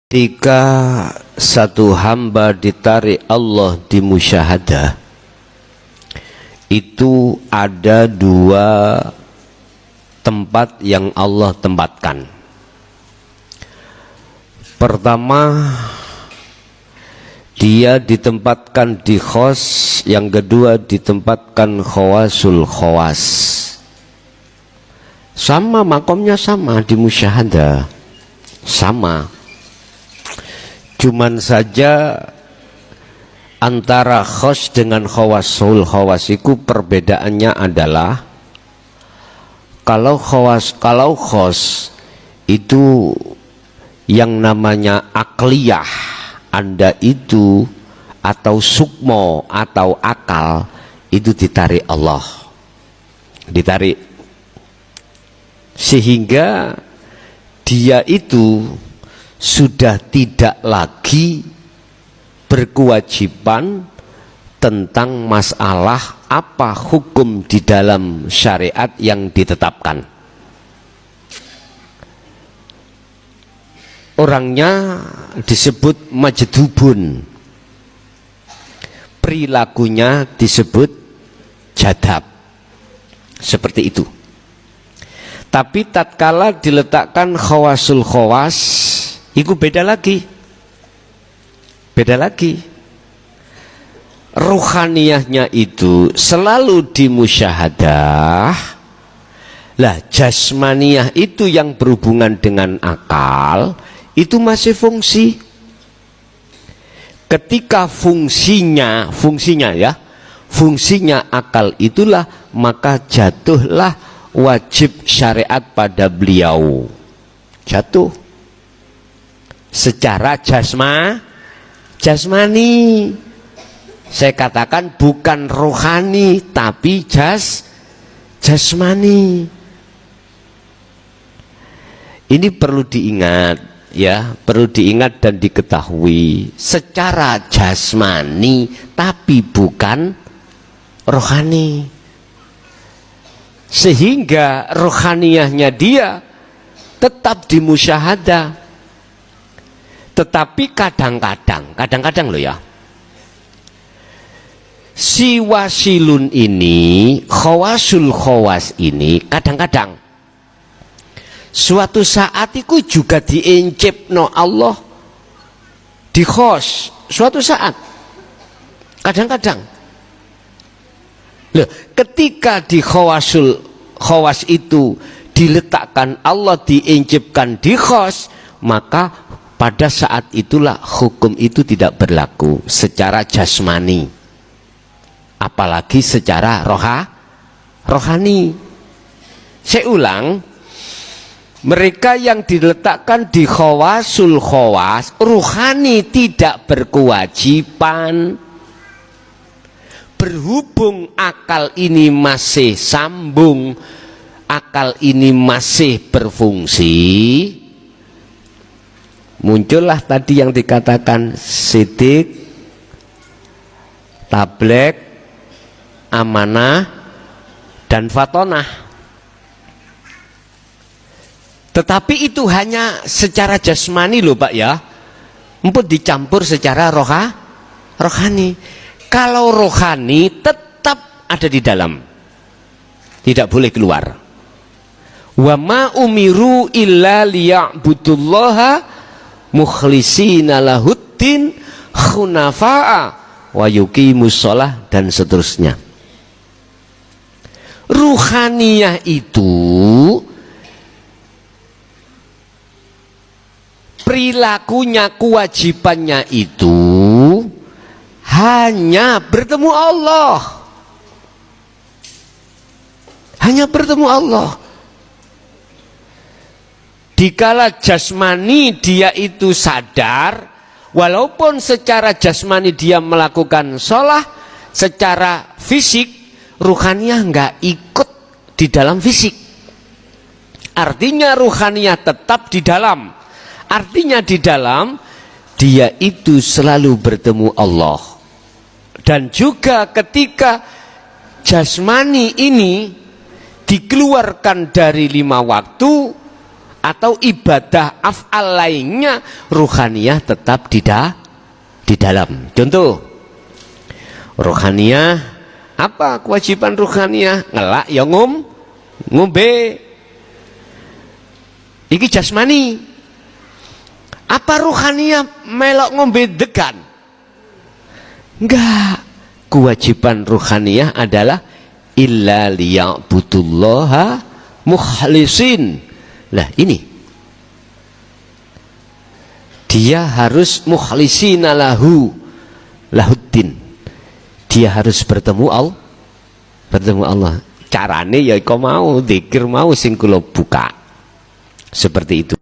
Ketika satu hamba ditarik Allah di musyahadah, itu ada dua tempat yang Allah tempatkan. Pertama, dia ditempatkan di khos, yang kedua ditempatkan khawasul khawas. Sama makomnya, sama di musyahadah, sama. Cuman saja antara khos dengan khawasul khawas itu perbedaannya adalah kalau khos itu yang namanya akliyah, Anda itu atau sukmo atau akal itu ditarik Allah, ditarik, sehingga dia itu sudah tidak lagi berkewajiban tentang masalah apa hukum di dalam syariat yang ditetapkan. Orangnya disebut majdubun, perilakunya disebut jadab, seperti itu. Tapi tatkala diletakkan khawasul khawas, itu beda lagi, beda lagi. Ruhaniyahnya itu selalu di musyahadah. Lah jasmaniyah itu yang berhubungan dengan akal, itu masih fungsi. Ketika fungsinya akal itulah, maka jatuhlah wajib syariat pada beliau, jatuh secara jasmani. Saya katakan bukan rohani tapi jasmani. Ini perlu diingat ya, perlu diingat dan diketahui, secara jasmani tapi bukan rohani, sehingga rohaniyahnya dia tetap di musyahadah. Tetapi kadang-kadang loh ya, si wasilun ini, khawasul khawas ini, kadang-kadang suatu saat itu juga diencipno Allah di khos, suatu saat, kadang-kadang. Loh, ketika di khawasul khawas itu diletakkan Allah, diencipkan di khos, maka pada saat itulah hukum itu tidak berlaku secara jasmani, apalagi secara rohani. Saya ulang, mereka yang diletakkan di khawasul khawas, rohani tidak berkewajiban. Berhubung akal ini masih sambung, akal ini masih berfungsi, muncullah tadi yang dikatakan sidik, tablek, amanah, dan fatonah. Tetapi itu hanya secara jasmani loh Pak ya, emput dicampur secara rohani. Kalau rohani tetap ada di dalam, tidak boleh keluar. Wa ma umiru illa liya'budullaha mukhlisina lahuddin khunafa'a wa yuqimus shalah, dan seterusnya. Ruhaniyah itu perilakunya, kewajibannya itu hanya bertemu Allah, hanya bertemu Allah. Dikala jasmani dia itu sadar, walaupun secara jasmani dia melakukan sholat, secara fisik ruhaniyah nggak ikut di dalam fisik. Artinya ruhaniyah tetap di dalam. Artinya di dalam dia itu selalu bertemu Allah. Dan juga ketika jasmani ini dikeluarkan dari 5 waktu, atau ibadah af'al lainnya ruhaniyah tetap di dalam. Contoh ruhaniyah, apa kewajiban ruhaniyah? Ngelak ya ngombe. Iki jasmani. Apa ruhaniyah melok ngombe degan? Enggak. Kewajiban ruhaniyah adalah illa liya'budullaha mukhlisin. Lah ini dia harus mukhlisina lahuddin. Dia harus bertemu Allah. Carane ya iku mau zikir mau sing kula buka. Seperti itu.